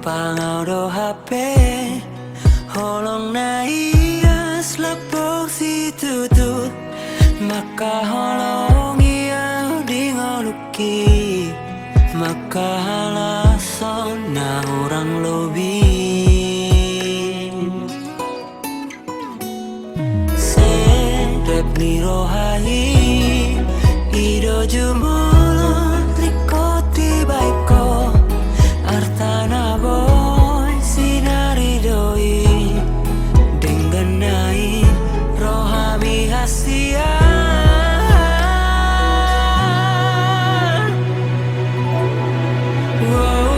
Pangaudo HP Holong na iyas lapok si tutut Maka holong iya di ngoluki Maka halason na orang lobi Serep ni rohai Ido jumolo likoti baiko Artana boy sinari doi Dengan naik rohami hasian Wow,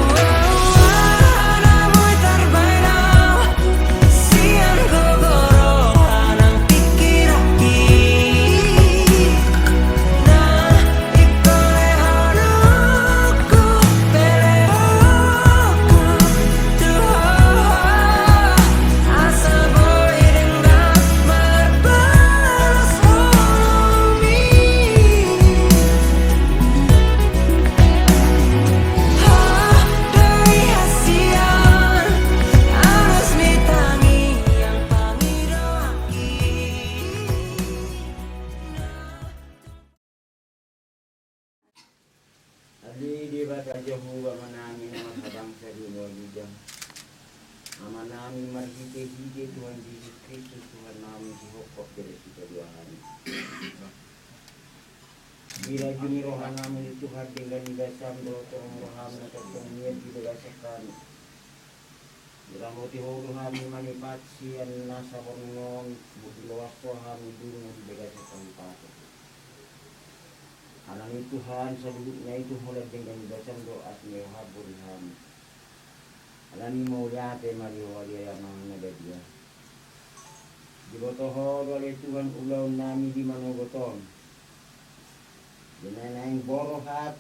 anamu terbainau Sian gogoro anang pikiraki Nah, ikole honoku peleoku Tuhan Asa boy dengan berbalas homi Dari hasian Harus mitangi yang pangidoaki Ali di bata Jehovah manami nama bangsa di luar bidang. Nama nami marhite-hite Tuhan Yesus Kristus Tuhan nami dihokok dari kita dua hari. Bila juni rohan nami Tuhan dengan dasam do tolong roham na tertungnian di belasakan. Bila moti hodo kami manipatsi an nasa borngon budi luas roham dunia di belasakan patok. Alami Tuhan sebelumnya itu mulai dengan dasam doa semeha burhan. Alami mauliate mariwalia yang mana dia. Di botoho oleh Tuhan ulau nami di mana boton. Dengan naing borohat.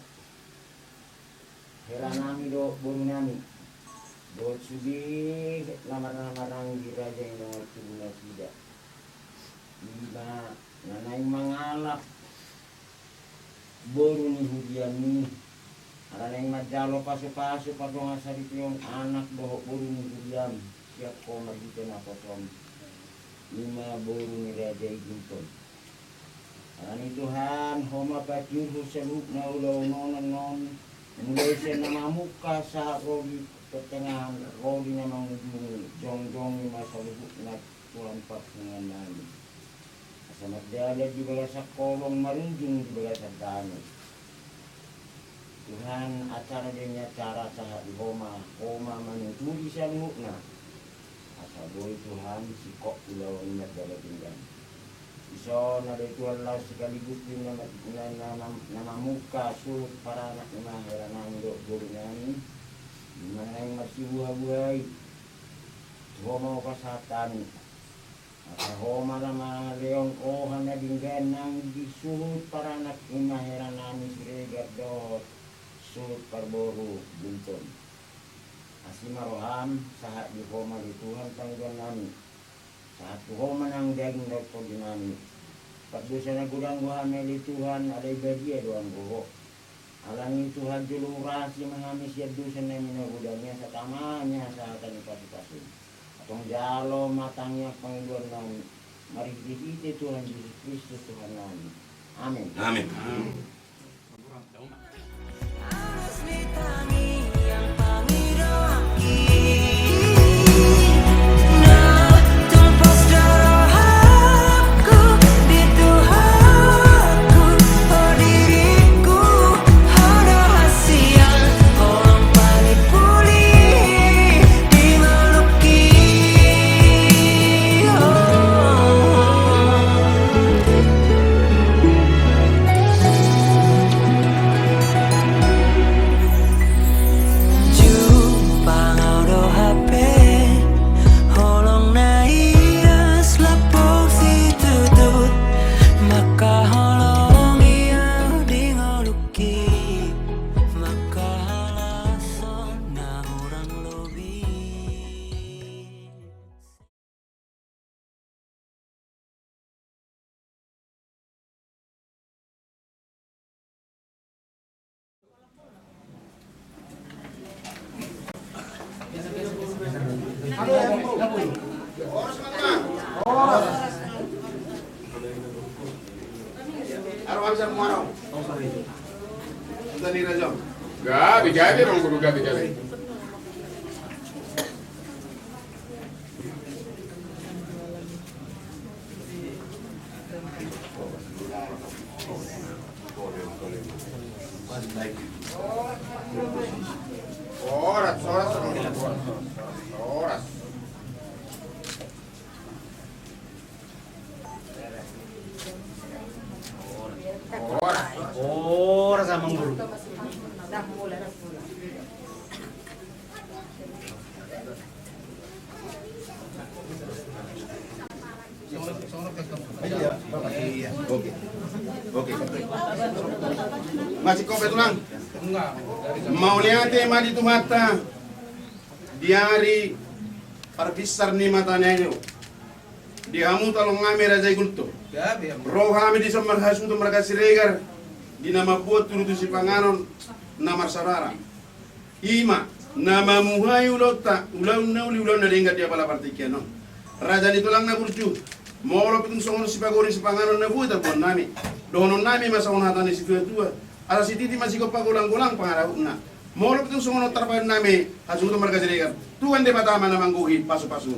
Hera nami do boru nami. Do sudi lamar-lamarang di raja yang dengan tuna sida. Iba naing mangalap. Boru ni hujan ni ada yang majalo pasu-pasu padong asari tiong anak bohok boru ni hujan siap koma di tengah kosong lima boru ni raja igimpon ani Tuhan homa patyuhu seluk na ulau non mulai sa nama muka sa roli pertengahan roli na mangujung jong-jong ni masalubuk na Tuhan pakungan namin sama dia di bawah kolong marunjung di bawah tanah. Tuhan acara dia cara sahat homa menuturi sanukna. Asa boy Tuhan sikok ulau ingat dalam tinggal. Iso nade Tuhan lah sekaligus nama muka surut para anak imah heranang dok burunani. Dimana yang masih buah-buah homa pasatan. Homa nama leong ohan na dinggan nang disuhut para anak imaheran nami siregat do suhut parboru bunton. Asima roham sahat di homa di Tuhan tangguan nami. Sahat di homa nang daging doktor di nami. Perdosa na gudang guhame di Tuhan ada ibadia doang goho. Alangi Tuhan julurasi mengamis ya dosa na minagudangnya satamanya sahatan ipasi-pasin. Tong jalo matangnya panggilan nami. Mari kita Tuhan Yesus Kristus Tuhan nami. Amin. Amin. Harus mitangi yang pangidoaki Nah, tumpas darah aku di Tuhanku Oh diriku ada hasian Orang paling pulih di meluki Arwah bisa muarau. Sudah nih Rajam. Gabi dong kudu gabi. Oras. Oras sama guru. Oke. Masih kopi tulang? Mau lihat madi tu mata. Diari perbisar ni matanya ini. Diamu tolong ngami raja gulto. Roh kami di somar has untuk mereka siregar. Di nama buat turu si panganon nama sarara. Ima nama muhai ulota ulau nauli ulau nari ingat dia pala partikian non. Raja ni tulang na burju. Molo pitung songon si pagori si panganon na buat bon nami. Donon nami masa on hatani si tua. Ada si titi masih kau pagulang-gulang pangarau na. Molo pitung songon tarpain nami hasu untuk mereka siregar. Tuan de batama na mangguhi pasu-pasu.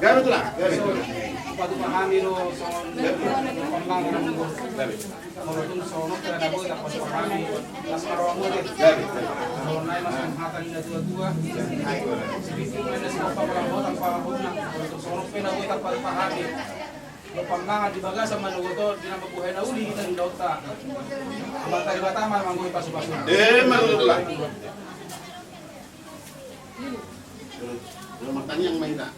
Gabi tu lah. Patu pahami lo soal pembangunan minggu. Menurut soal kerana boleh dapat pahami las maromo deh. Kalau naik masuk hatan ini tua. Sedikit mana sih apa orang tanpa hubungan. Untuk soal pena boleh dapat pahami. Lo pembangunan di bagasan manugoto di nama buhay na uli kita di dauta. Amal tadi batama manggoy pasu-pasu. Menurut tu lah. Matanya yang main tak.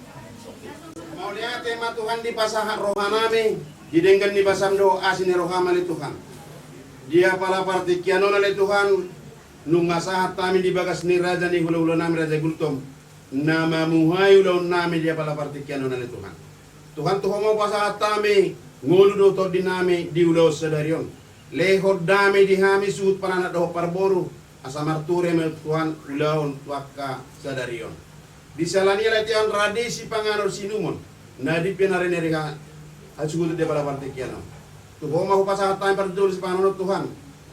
Mau lihat tema Tuhan di pasahan rohanami, hidengkan di pasam doa sini rohamali Tuhan. Dia pala partikiano nale Tuhan, nunga sahat kami di bagas ni raja ni hula nami raja gultom. Nama muhai ulau nami dia pala partikiano nale Tuhan. Tuhan Tuhan mau pasahat kami, ngulu do to dinami di ulau sedarion. Lehor dami di hami suut panana doh parboru, asamarture me Tuhan ulau tuaka sedarion. Di salani latihan tradisi panganor sinumon. Nadi penare nerika asugut de bala partikiano. Tu homa pasahat time pardul si panganor Tuhan.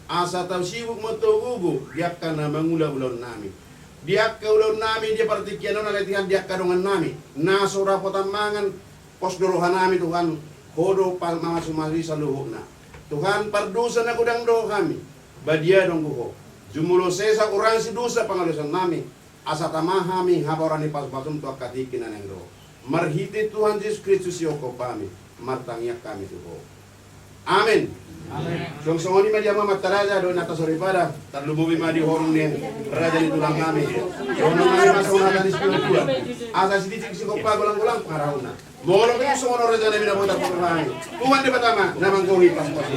Asa tau sibuk moto gugu diak kana mangula-ulau nami. Diak ka ulau nami dia partikiano na latihan diak kadongan nami. Na sora potamangan pos dorohan nami Tuhan. Kodo pal mama sumali saluhuna. Tuhan pardusa na kudang do kami. Badia dong guho. Jumulo sesa orang si dosa pangalusan nami. Asa tamahami haborani pas-pasum tu akatikin ang ro. Marhiti Tuhan Yesus Kristus yoko kami. Martangyak kami tuho. Amen. Amen. Song-songoni media mama taraja do natasoripada. Tarlumubi madi horong ni raja ni tulang kami. Dono kami masuk naga di spiritual. Asa sidik sikopa gulang-gulang parauna. Molo kayo songono raja na minabuta po kami. Tuhan di batama namang kuhi pas-pasum.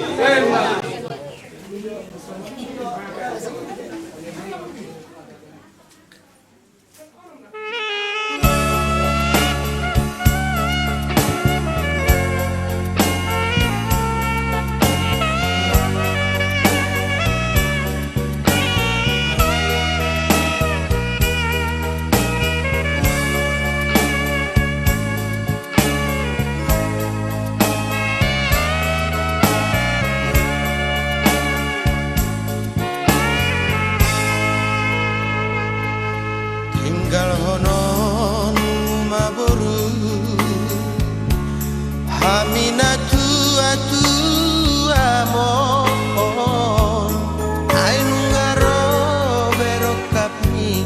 Tinggal honon maboru Haminatu atu amon Ainu ngaro berokapni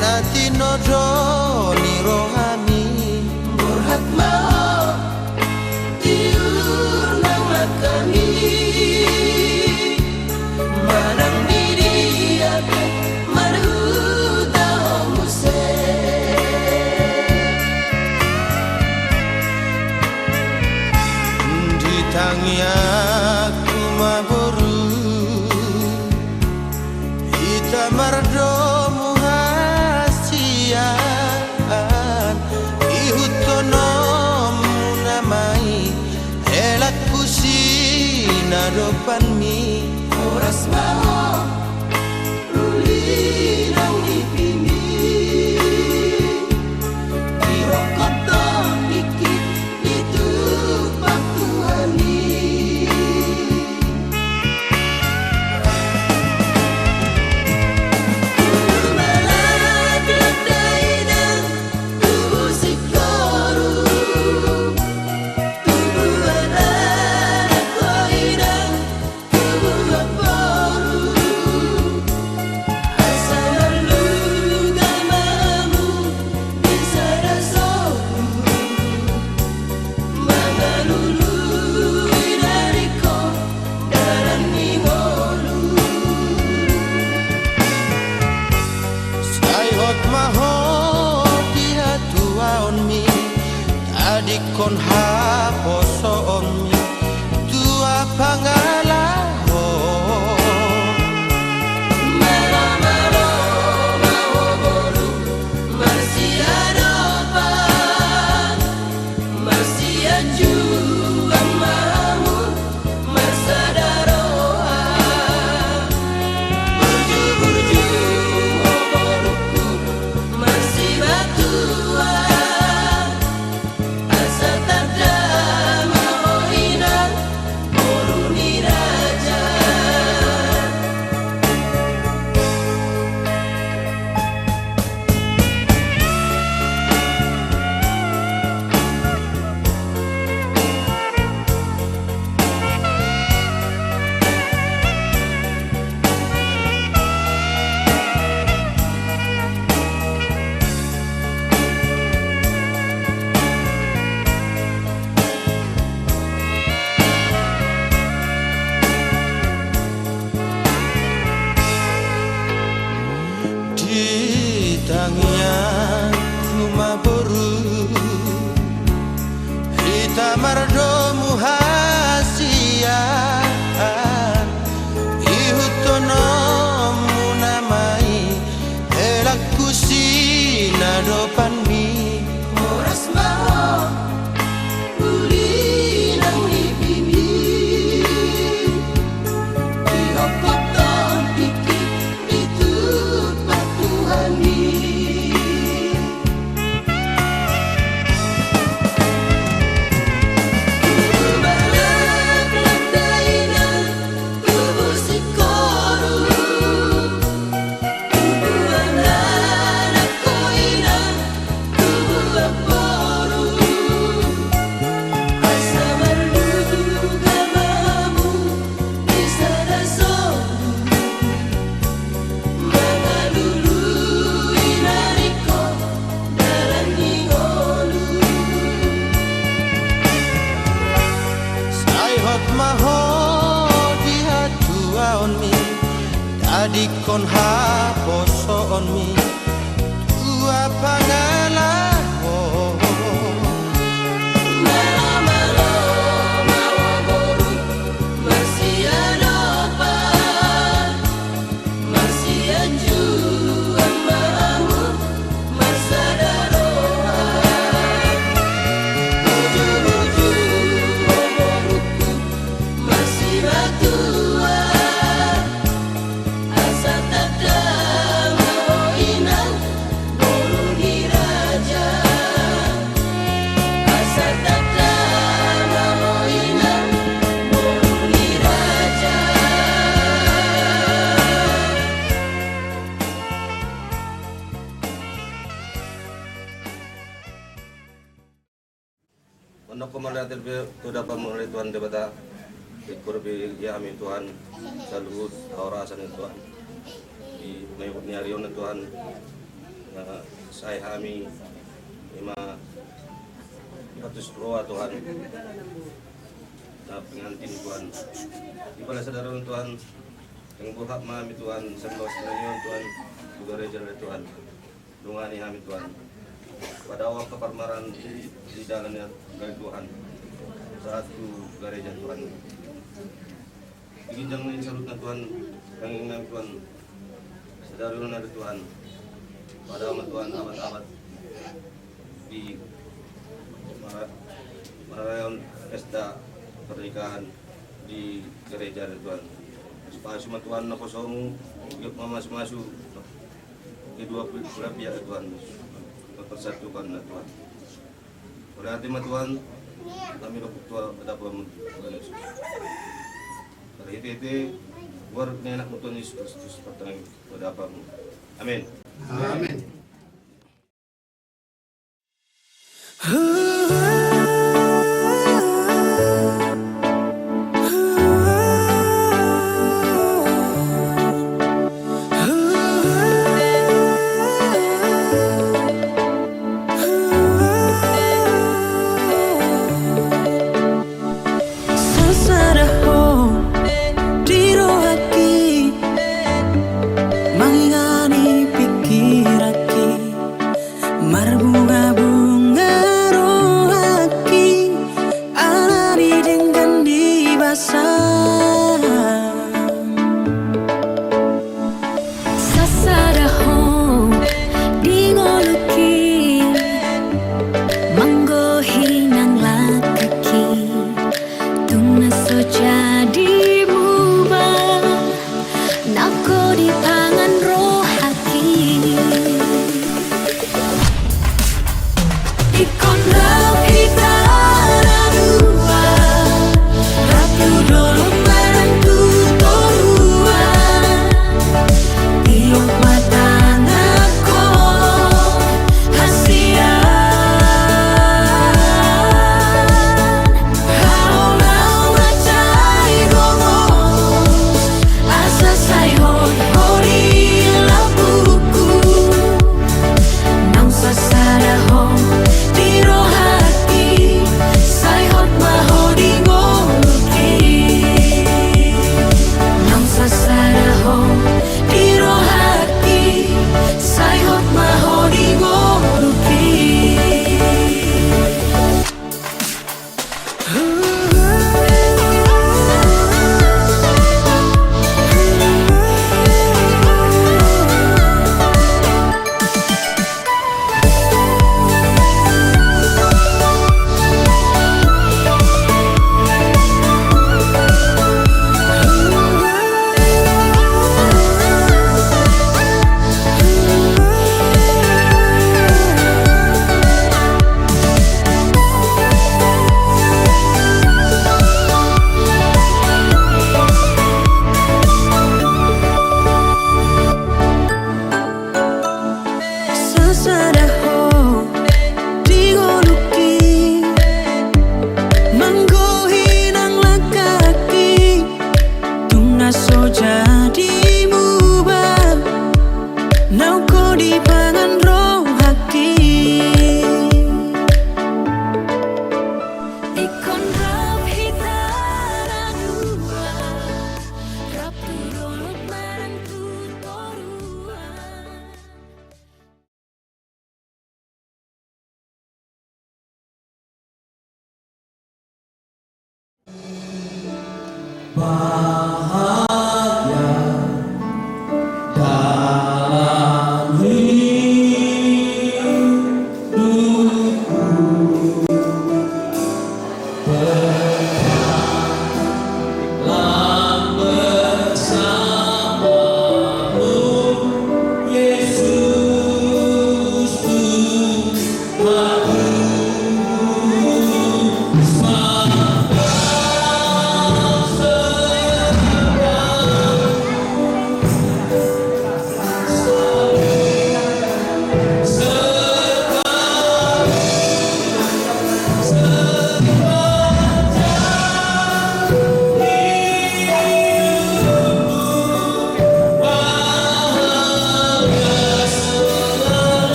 Nati nodo ni rohami Burhat mau tiur nama kami Manang diri aku marhuta omuse Ditangi aku maboru Ita mardomu hasian Ihut konom nama depan mi Oras mau uli nang ipini Irokoton iki itu patuhani Malak ladainan tubuh sikoru Tubuh anak koinang tubuh laporu Asal lalu gamamu bisa rasoku Mangalulu inariko daran ningolu Sayot maho dia tua on mi Tadi kon haposo on mi Tua pangalaho Malo-malo mau bolu masih adopan Masih ajuan mamu masa daroa Burju-burju mau boluku masih batuan Asa tada mau inang bolu ni raja Di tangian rumah boru Kita mardomu hasian Ihutonomu namai Elaku sinadopan mi Oras mau uli nang ipini Irokoton iki itu patuhani Malak ladainan tubuh sikoru Tubuh anak koinang tubuh laporu Asa malu gamamu bisa rasoku Mangalulu inariko daran ningolu Sayot maho dia tua on mi Tadi kon haposo on mi Tua pangalaho Malo-malo mau bolu masih adopan Masih ajuan mamu masa daroa Buju-buju mau boluku masih batuan Asa tada mau inang bolu ni raja Asa tada mau inang bolu ni raja Untuk kemalian itu dapat melalui Tuhan debata Ikur bi ya amin Tuhan Salut kaurasan Tuhan Di mayuk nyarion Tuhan Saya kami Lima Patus roa Tuhan Na pengantin Tuhan Di bala sadaron Tuhan Yang buhak mami Tuhan Sembawas nanion Tuhan Juga rejal Tuhan Dungani kami Tuhan pada awal keparmaran di dalamnya dari Tuhan satu gereja Tuhan Ginjang ini salutna Tuhan Pengingat Tuhan Sedarun dari Tuhan pada amat Tuhan abad-abad Di Marayaon pesta pernikahan di gereja Tuhan. Supaya semua Tuhan na kosong masuk kedua belah pihak Tuhan mempersatukan Tuhan. Oleh hati Tuhan kami berdoa pada Tuhan Yesus. Hari itu luar enak Tuhan Yesus Kristus pertanyaan pada apamu. Amin. Amin.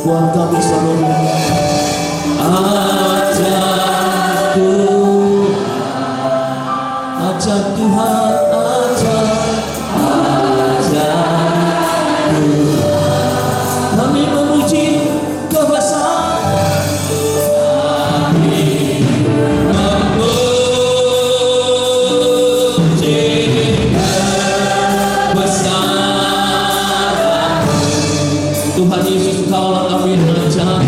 buat kami seluruhnya. Ajak Tuhan, kami memuji kebesaran, kami memuji kebesaran. Tuhan Yesus, Kaulah kami ajak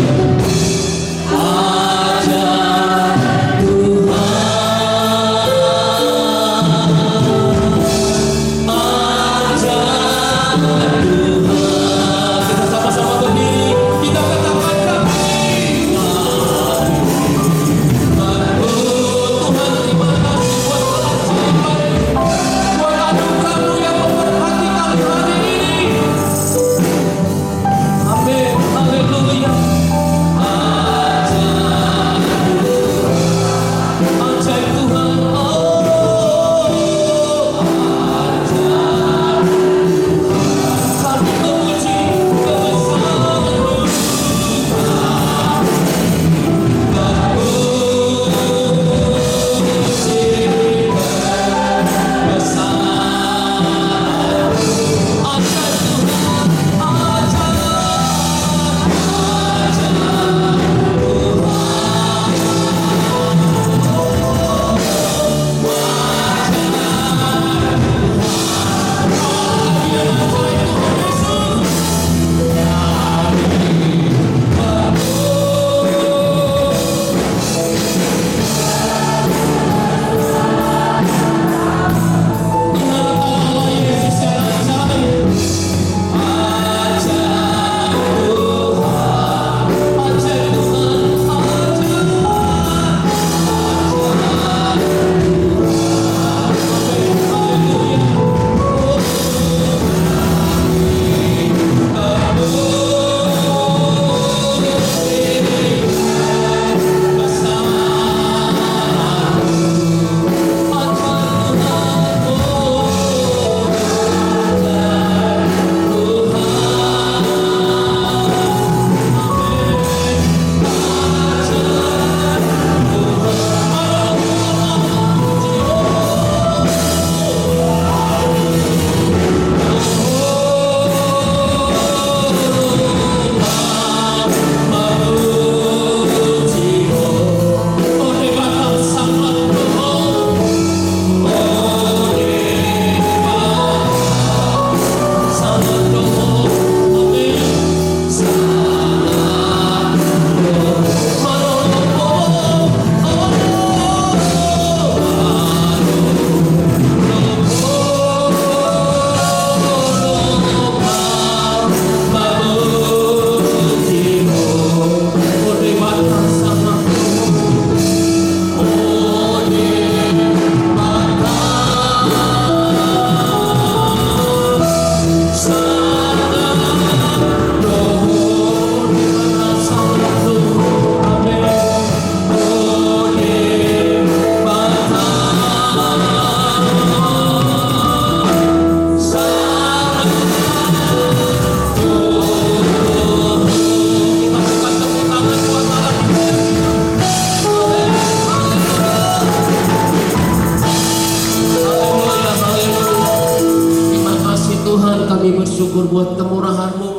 bersyukur buat kemurahan-Mu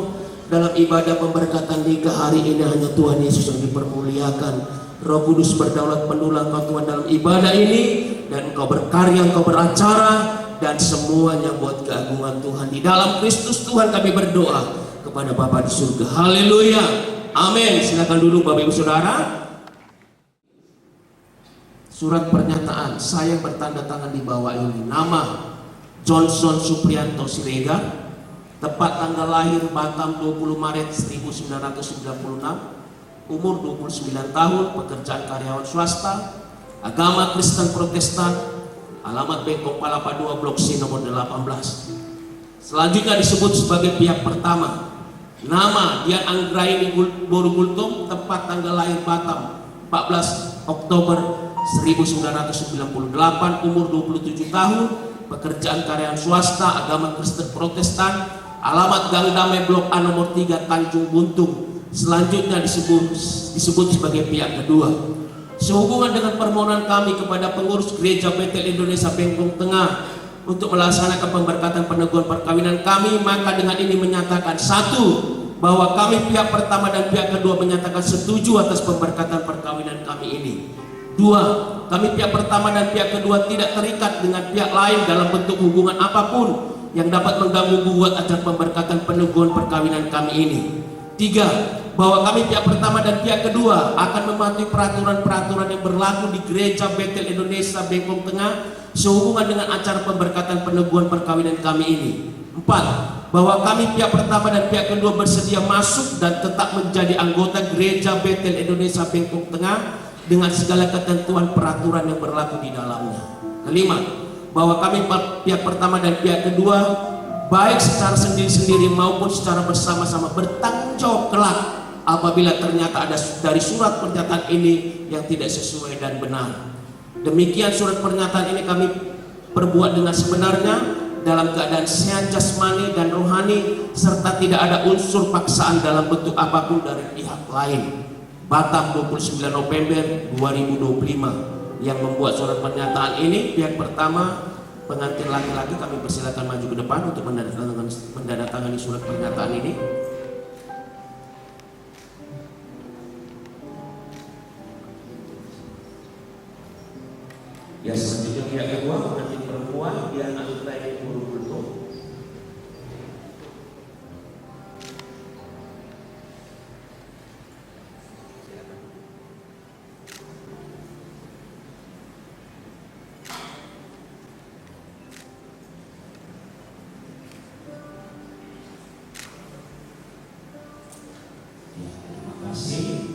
dalam ibadah pemberkatan nikah hari ini. Hanya Tuhan Yesus yang dipermuliakan. Roh Kudus berdaulat penuh Engkau Tuhan dalam ibadah ini, dan Engkau berkarya, Engkau beracara, dan semuanya buat keagungan Tuhan. Di dalam Kristus Tuhan kami berdoa kepada Bapa di surga. Haleluya, amin. Silakan dulu Bapak Ibu Saudara. Surat pernyataan saya bertanda tangan di bawah ini. Nama Johnson Suprianto Siregar, tepat tanggal lahir Batam 20 Maret 1996, umur 29 tahun, pekerjaan karyawan swasta, agama Kristen Protestan, alamat Bengkok Palapa 2 Blok C nomor 18. Selanjutnya disebut sebagai pihak pertama. Nama Dian Anggraini Boru Gultum, tepat tanggal lahir Batam 14 Oktober 1998, umur 27 tahun, pekerjaan karyawan swasta, agama Kristen Protestan, alamat Gang Damai Blok A nomor 3 Tanjung Buntung, selanjutnya disebut sebagai pihak kedua. Sehubungan dengan permohonan kami kepada pengurus Gereja Betel Indonesia Bengkong Tengah untuk melaksanakan pemberkatan peneguhan perkawinan kami, maka dengan ini menyatakan: satu, bahwa kami pihak pertama dan pihak kedua menyatakan setuju atas pemberkatan perkawinan kami ini. Dua, kami pihak pertama dan pihak kedua tidak terikat dengan pihak lain dalam bentuk hubungan apapun yang dapat mengganggu gugat acara pemberkatan peneguhan perkawinan kami ini. Tiga, bahwa kami pihak pertama dan pihak kedua akan mematuhi peraturan-peraturan yang berlaku di Gereja Betel Indonesia Bengkong Tengah sehubungan dengan acara pemberkatan peneguhan perkawinan kami ini. Empat, bahwa kami pihak pertama dan pihak kedua bersedia masuk dan tetap menjadi anggota Gereja Betel Indonesia Bengkong Tengah dengan segala ketentuan peraturan yang berlaku di dalamnya. Kelima, bahwa kami pihak pertama dan pihak kedua baik secara sendiri-sendiri maupun secara bersama-sama bertanggung jawab kelak apabila ternyata ada dari surat pernyataan ini yang tidak sesuai dan benar. Demikian surat pernyataan ini kami perbuat dengan sebenarnya dalam keadaan sehat jasmani dan rohani serta tidak ada unsur paksaan dalam bentuk apapun dari pihak lain. Batam 29 November 2025. Yang membuat surat pernyataan ini pihak pertama, pengantin laki-laki, kami persilakan maju ke depan untuk menandatangani surat pernyataan ini. Ya, selanjutnya pihak kedua, pengantin perempuan yang anggota ini berbentuk. Terima kasih.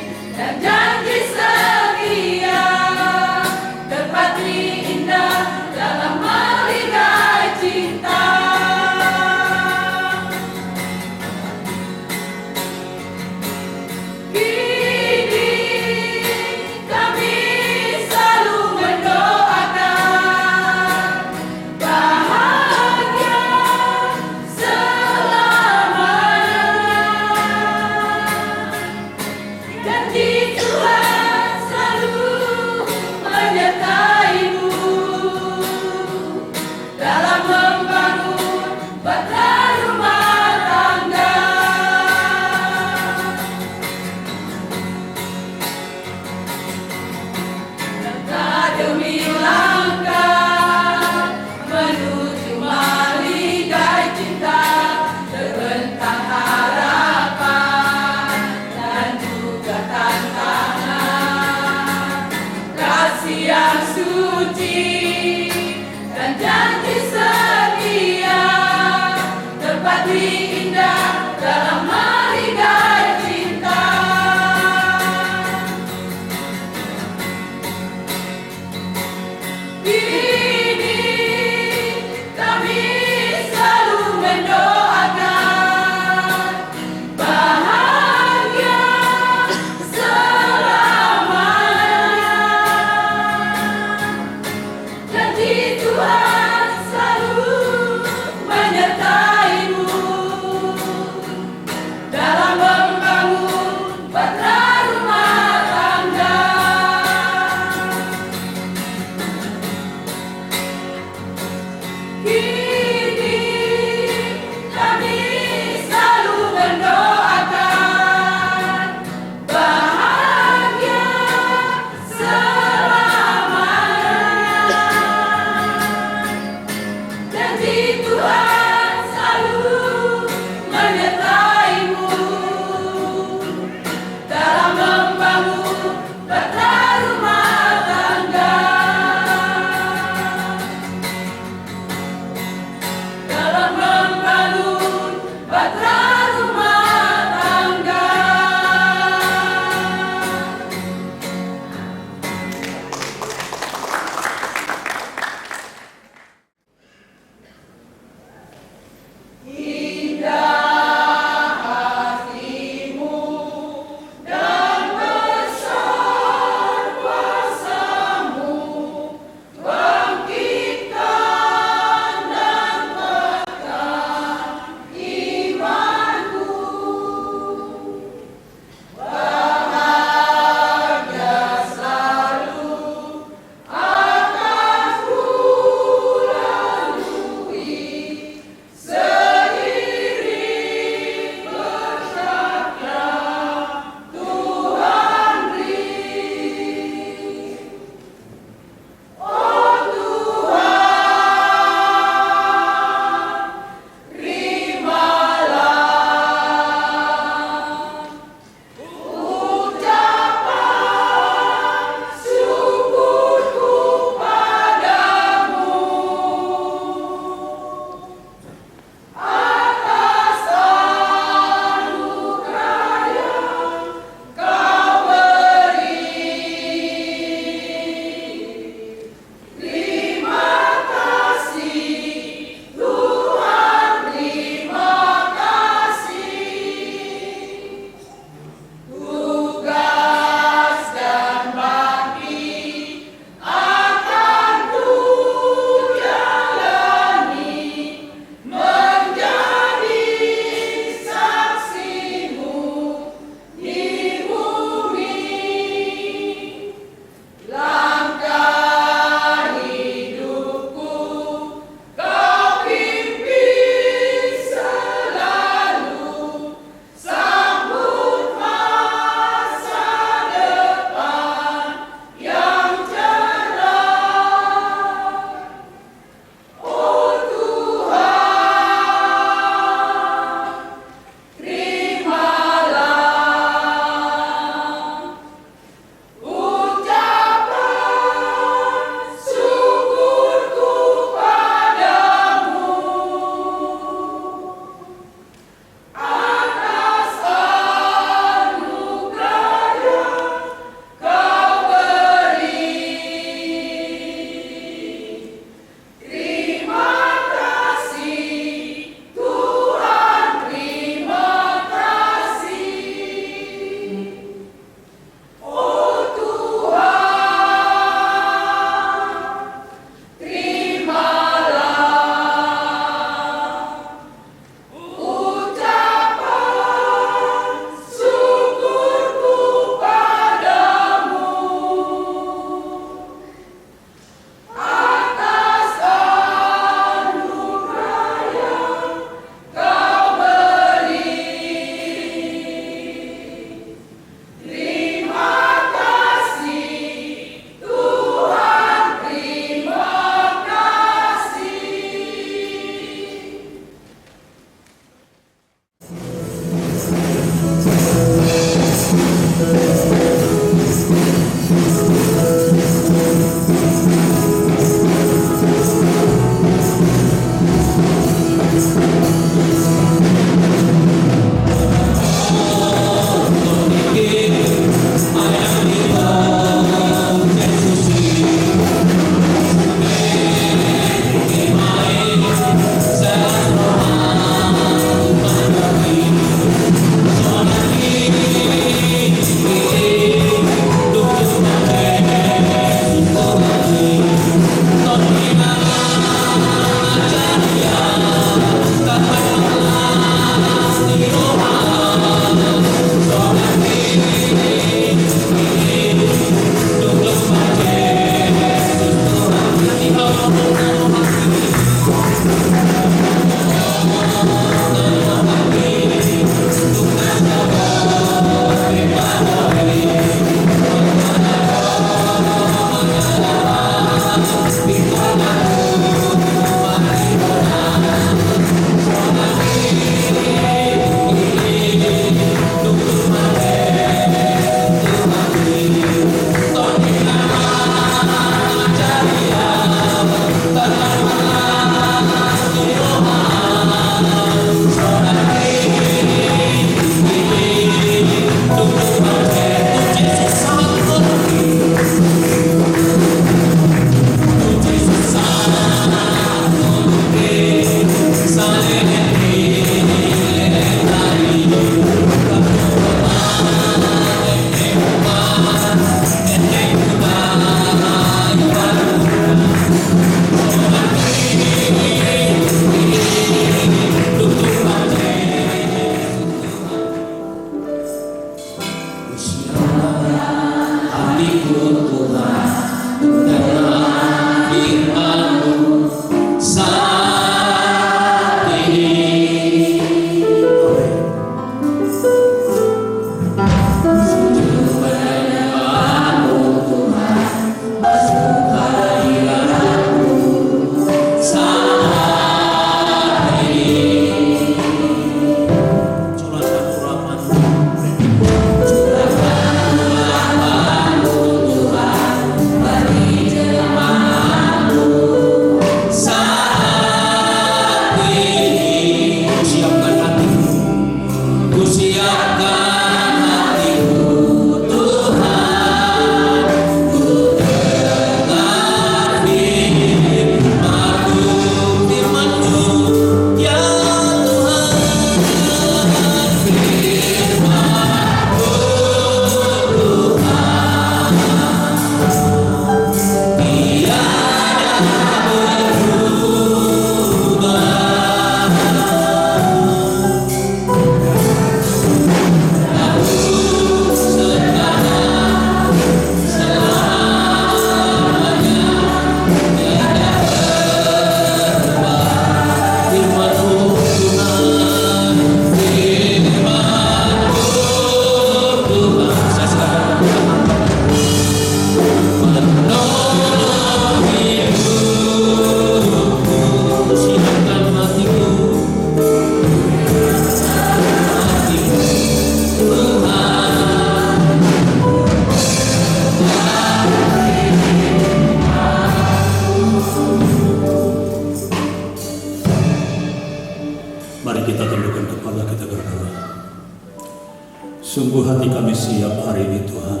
Sungguh hati kami siap hari ini Tuhan,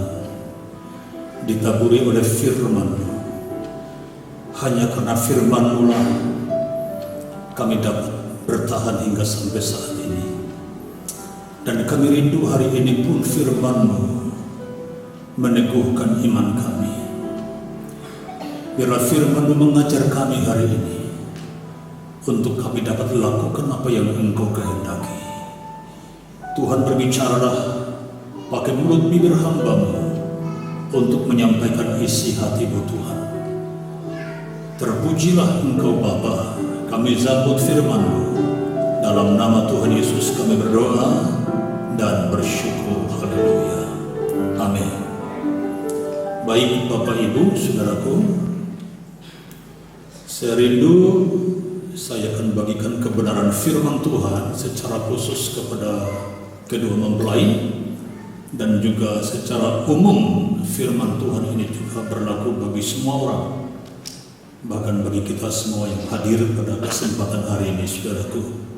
ditaburi oleh firman-Mu. Hanya karena firman-Mu lah kami dapat bertahan hingga sampai saat ini. Dan kami rindu hari ini pun firman-Mu meneguhkan iman kami. Biarlah firman-Mu mengajar kami hari ini untuk kami dapat lakukan apa yang Engkau kehendaki. Tuhan, berbicaralah pakai mulut bibir hamba-Mu untuk menyampaikan isi hati-Mu Tuhan. Terpujilah Engkau Bapa, kami sambut firman-Mu. Dalam nama Tuhan Yesus kami berdoa dan bersyukur. Haleluya. Amin. Baik Bapak Ibu, Saudaraku, saya rindu saya akan bagikan kebenaran firman Tuhan secara khusus kepada kedua mempelai, dan juga secara umum firman Tuhan ini juga berlaku bagi semua orang, bahkan bagi kita semua yang hadir pada kesempatan hari ini, saudaraku.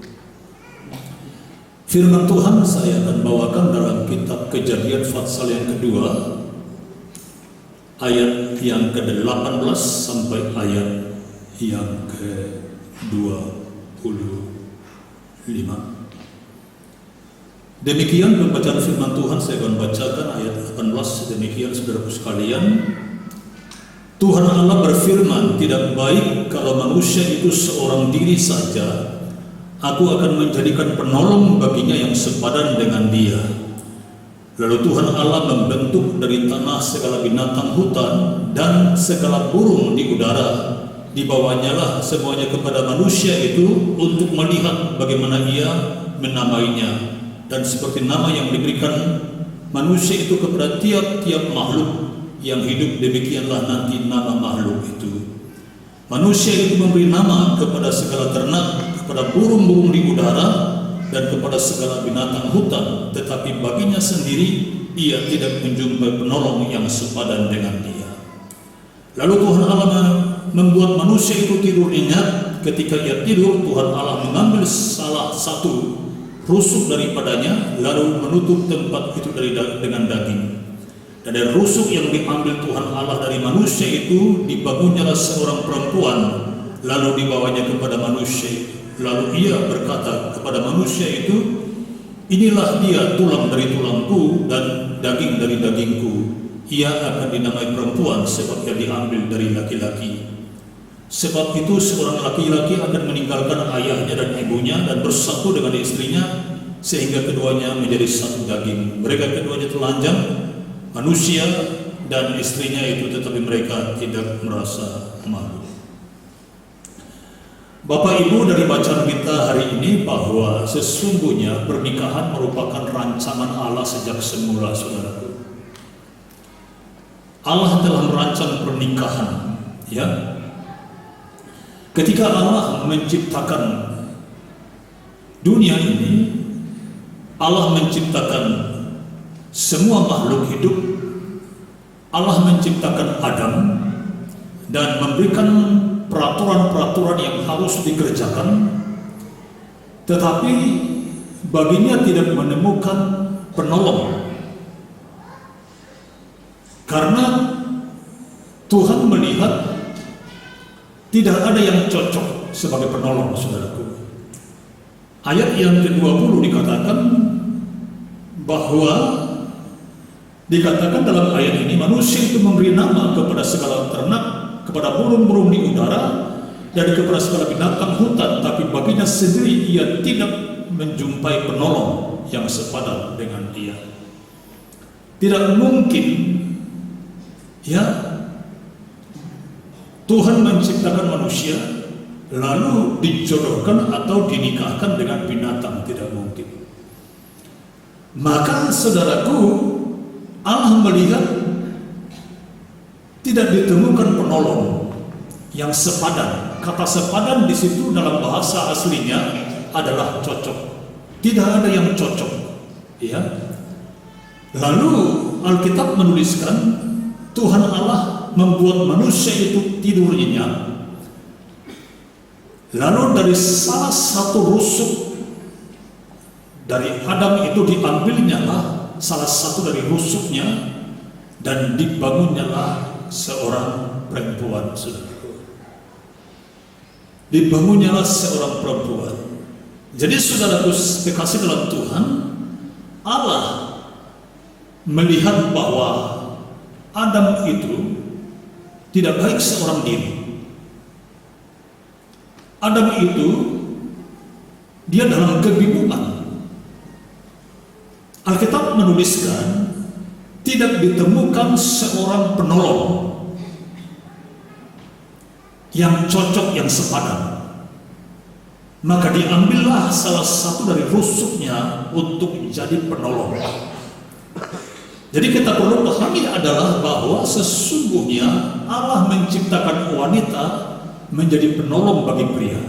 Firman Tuhan saya akan bawakan dalam kitab Kejadian pasal yang kedua, ayat yang ke-18 sampai ayat yang ke-25. Demikian pembacaan firman Tuhan. Saya akan bacakan ayat 18. Demikian saudaraku sekalian. Tuhan Allah berfirman, tidak baik kalau manusia itu seorang diri saja. Aku akan menjadikan penolong baginya yang sepadan dengan dia. Lalu Tuhan Allah membentuk dari tanah segala binatang hutan dan segala burung di udara. Dibawanya lah semuanya kepada manusia itu untuk melihat bagaimana ia menamainya. Dan seperti nama yang diberikan manusia itu kepada tiap-tiap makhluk yang hidup, demikianlah nanti nama makhluk itu. Manusia itu memberi nama kepada segala ternak, kepada burung-burung di udara, dan kepada segala binatang hutan. Tetapi baginya sendiri ia tidak menjumpai penolong yang sepadan dengan dia. Lalu Tuhan Allah membuat manusia itu tidur nyenyak. Ketika ia tidur, Tuhan Allah mengambil salah satu rusuk daripadanya, lalu menutup tempat itu dengan daging. Dan dari rusuk yang diambil Tuhan Allah dari manusia itu, dibangunnyalah seorang perempuan, lalu dibawanya kepada manusia. Lalu ia berkata kepada manusia itu, inilah dia tulang dari tulangku dan daging dari dagingku. Ia akan dinamai perempuan sebab ia diambil dari laki-laki. Sebab itu seorang laki-laki akan meninggalkan ayahnya dan ibunya dan bersatu dengan istrinya, sehingga keduanya menjadi satu daging. Mereka keduanya telanjang, manusia dan istrinya itu, tetapi mereka tidak merasa malu. Bapak Ibu, dari bacaan kita hari ini bahwa sesungguhnya pernikahan merupakan rancangan Allah sejak semula, saudaraku. Allah telah merancang pernikahan, ya. Ketika Allah menciptakan dunia ini, Allah menciptakan semua makhluk hidup, Allah menciptakan Adam dan memberikan peraturan-peraturan yang harus dikerjakan, tetapi baginya tidak menemukan penolong. Karena Tuhan melihat tidak ada yang cocok sebagai penolong, saudaraku. Ayat yang ke-20 dikatakan bahwa dikatakan dalam ayat ini, manusia itu memberi nama kepada segala ternak, kepada burung-burung di udara, dan kepada segala binatang hutan, tapi baginya sendiri ia tidak menjumpai penolong yang sepadan dengan dia. Tidak mungkin, ya, Tuhan menciptakan manusia lalu dijodohkan atau dinikahkan dengan binatang, tidak mungkin. Maka saudaraku, Allah melihat tidak ditemukan penolong yang sepadan. Kata sepadan di situ dalam bahasa aslinya adalah cocok. Tidak ada yang cocok, ya. Lalu Alkitab menuliskan Tuhan Allah membuat manusia itu tidur nyenyak. Lalu dari salah satu rusuk dari Adam itu diambilnya lah salah satu dari rusuknya, dan dibangunnyalah seorang perempuan. Dibangunnyalah seorang perempuan. Jadi saudaraku kekasih dalam Tuhan, Allah melihat bahwa Adam itu tidak baik seorang diri. Adam itu dia dalam kebingungan. Alkitab menuliskan tidak ditemukan seorang penolong yang cocok, yang sepadan. Maka diambillah salah satu dari rusuknya untuk menjadi penolong. Jadi kita perlu pahami adalah bahwa sesungguhnya Allah menciptakan wanita menjadi penolong bagi pria.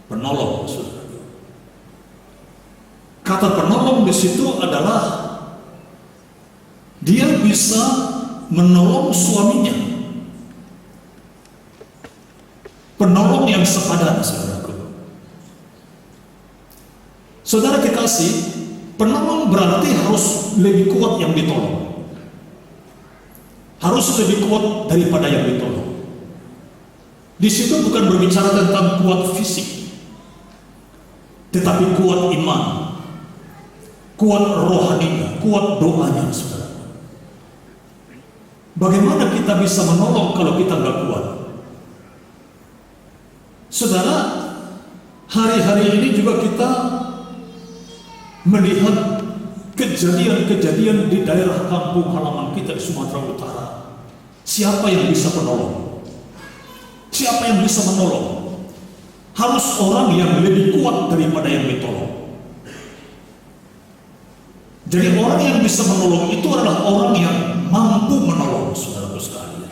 Penolong, saudara. Kata penolong di situ adalah dia bisa menolong suaminya. Penolong yang sepadan, saudaraku. Saudara kekasih, penolong berarti harus lebih kuat yang ditolong. Harus lebih kuat daripada yang ditolong. Di situ bukan berbicara tentang kuat fisik, tetapi kuat iman, kuat rohaninya, kuat doanya, saudara. Bagaimana kita bisa menolong kalau kita nggak kuat? Saudara, hari-hari ini juga kita melihat kejadian-kejadian di daerah kampung halaman kita di Sumatera Utara. Siapa yang bisa menolong? Siapa yang bisa menolong? Harus orang yang lebih kuat daripada yang ditolong. Jadi orang yang bisa menolong itu adalah orang yang mampu menolong, saudaraku sekalian.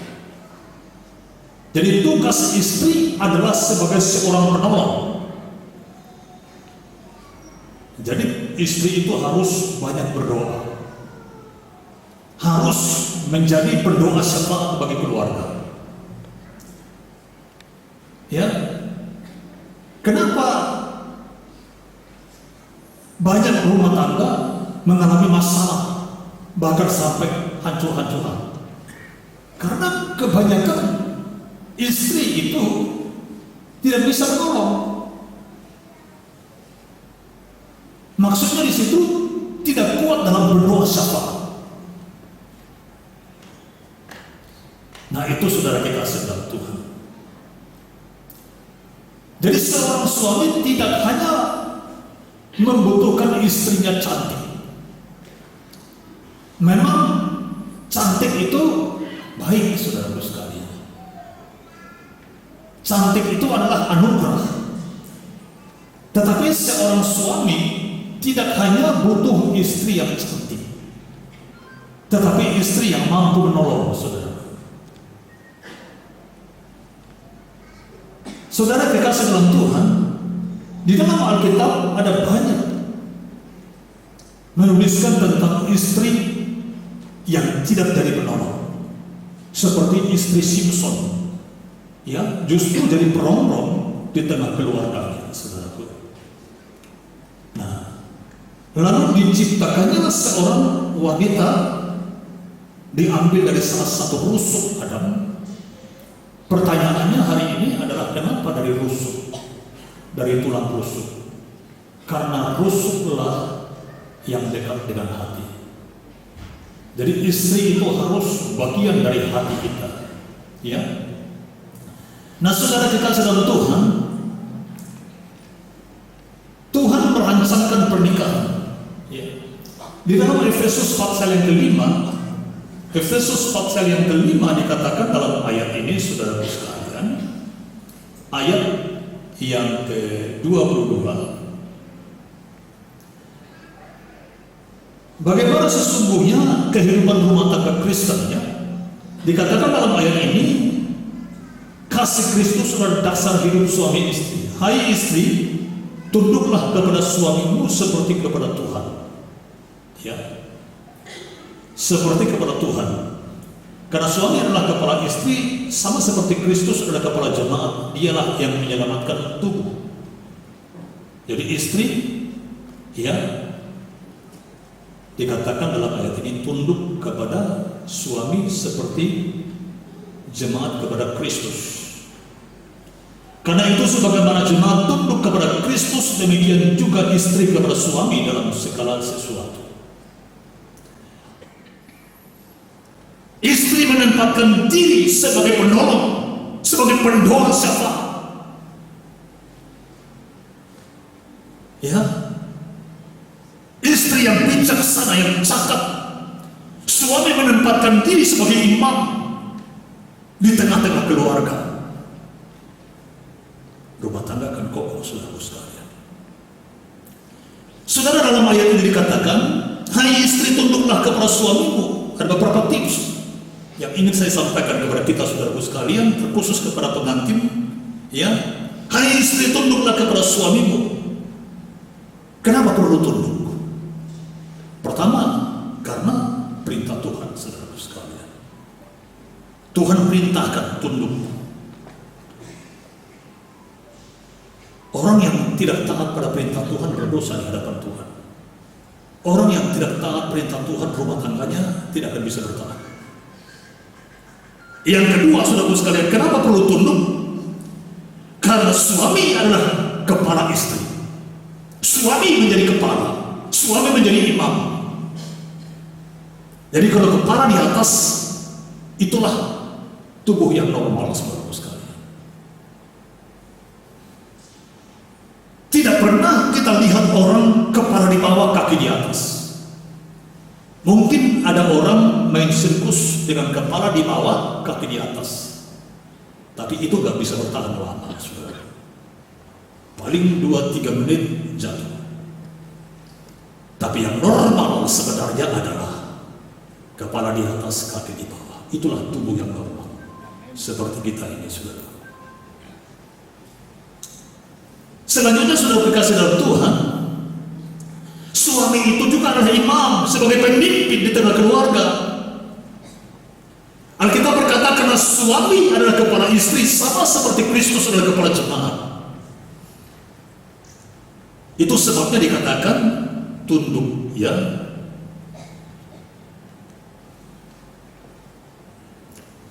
Jadi tugas istri adalah sebagai seorang penolong. Jadi istri itu harus banyak berdoa, harus menjadi pendoa syafaat bagi keluarga. Ya, kenapa banyak rumah tangga mengalami masalah, bahkan sampai hancur-hancuran? Karena kebanyakan istri itu tidak bisa menolong. Maksudnya di situ tidak kuat dalam berdoa syafaat. Nah, itu saudara kekasih dalam Tuhan. Jadi seorang suami tidak hanya membutuhkan istrinya cantik. Memang cantik itu baik, saudaraku sekalian. Cantik itu adalah anugerah. Tetapi seorang suami tidak hanya butuh istri yang cantik, tetapi istri yang mampu menolong, saudara. Saudara kekasih dalam Tuhan, di dalam Alkitab ada banyak menuliskan tentang istri yang tidak jadi penolong, seperti istri Simpson, ya, justru jadi perongrong di tengah keluarganya, saudaraku. Nah, lalu diciptakannya seorang wanita diambil dari salah satu rusuk Adam. Pertanyaannya hari ini adalah kenapa dari rusuk, dari tulang rusuk? Karena rusuklah yang dekat dengan hati. Jadi istri itu harus bagian dari hati kita, ya. Nah, saudara kekasih dalam Tuhan, Tuhan merancangkan pernikahan, ya. Di dalam Efesus pasal yang kelima, dikatakan dalam ayat ini, saudara sekalian, ayat yang ke-22. Bagaimana sesungguhnya kehidupan rumah tangga Kristennya? Dikatakan dalam ayat ini, kasih Kristus adalah dasar hidup suami istri. Hai istri, tunduklah kepada suamimu seperti kepada Tuhan. Ya, seperti kepada Tuhan. Karena suami adalah kepala istri, sama seperti Kristus adalah kepala jemaat. Dialah yang menyelamatkan tubuh. Jadi istri, ya, Dikatakan dalam ayat ini tunduk kepada suami seperti jemaat kepada Kristus. Karena itu sebagaimana jemaat tunduk kepada Kristus, demikian juga istri kepada suami dalam segala sesuatu. Istri menempatkan diri sebagai penolong, sebagai pendorong syafaat. Ya, istri yang bijaksana, yang cakap. Suami menempatkan diri sebagai imam di tengah-tengah keluarga. Rumah tangga akan kokoh, saudara sekalian. Saudara, dalam ayat ini dikatakan, hai istri, tunduklah kepada suamimu. Ada beberapa tips yang ingin saya sampaikan kepada kita, saudara sekalian, terkhusus kepada pengantin. Ya, hai istri, tunduklah kepada suamimu. Kenapa perlu tunduk? Pertama, karena perintah Tuhan, saudara sekalian. Tuhan perintahkan tunduk. Orang yang tidak taat pada perintah Tuhan berdosa di hadapan Tuhan. Orang yang tidak taat perintah Tuhan, rumah tangganya tidak akan bisa bertahan. Yang kedua, saudara sekalian, kenapa perlu tunduk? Karena suami adalah kepala istri. Suami menjadi kepala, suami menjadi imam. Jadi kalau kepala di atas, itulah tubuh yang normal, saudara sekalian. Tidak pernah kita lihat orang kepala di bawah, kaki di atas. Mungkin ada orang main sirkus dengan kepala di bawah, kaki di atas. Tapi itu gak bisa bertahan lama, saudara. Paling 2-3 menit jatuh. Tapi yang normal sebenarnya adalah kepala di atas, kaki di bawah. Itulah tubuh yang normal. Seperti kita ini, saudara. Selanjutnya, saudara kekasih dalam Tuhan, suami itu juga adalah imam sebagai pemimpin di tengah keluarga. Alkitab berkata karena suami adalah kepala istri, sama seperti Kristus adalah kepala jemaat. Itu sebabnya dikatakan tunduk, ya.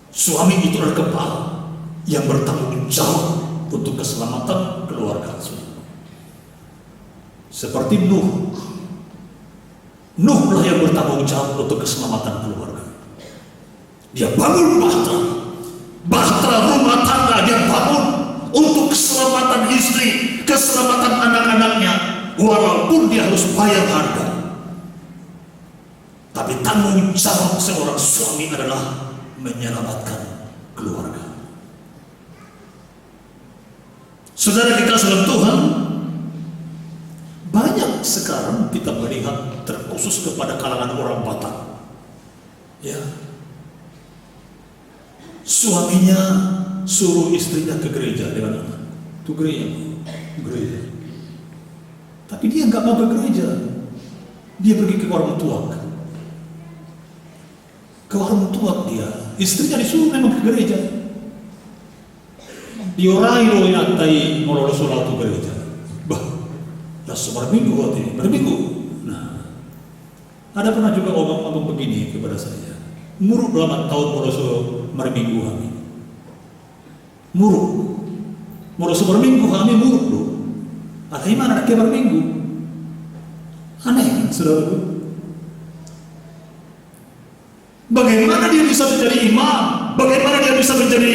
Suami itu adalah kepala yang bertanggung jawab untuk keselamatan keluarga. Seperti Nuh. Nuh lah yang bertanggung jawab untuk keselamatan keluarga. Dia bangun bahtera rumah tangga, dia bangun untuk keselamatan istri, keselamatan anak-anaknya, walaupun dia harus bayar harga. Tapi tanggung jawab seorang suami adalah menyelamatkan keluarga. Saudara dikasih dalam Tuhan, banyak sekarang kita melihat terkhusus kepada kalangan orang Batak. Ya, suaminya suruh istrinya ke gereja dengan anak. Itu gereja. Tapi dia nggak mau ke gereja. Dia pergi ke warung tuak. Ke warung tuak dia. Istrinya disuruh memang ke gereja. Diorai lo inatai ngololo sholat ke gereja. Bah, dah berminggu waktu ini, berminggu. Nah, ada pernah juga ngomong begini kepada saya. Muruk dalam tahun ngololo berminggu kami. Muruk berminggu kami muruk lo. Ada mana nak berminggu? Aneh kan, saudaraku? Bagaimana dia bisa menjadi imam? Bagaimana dia bisa menjadi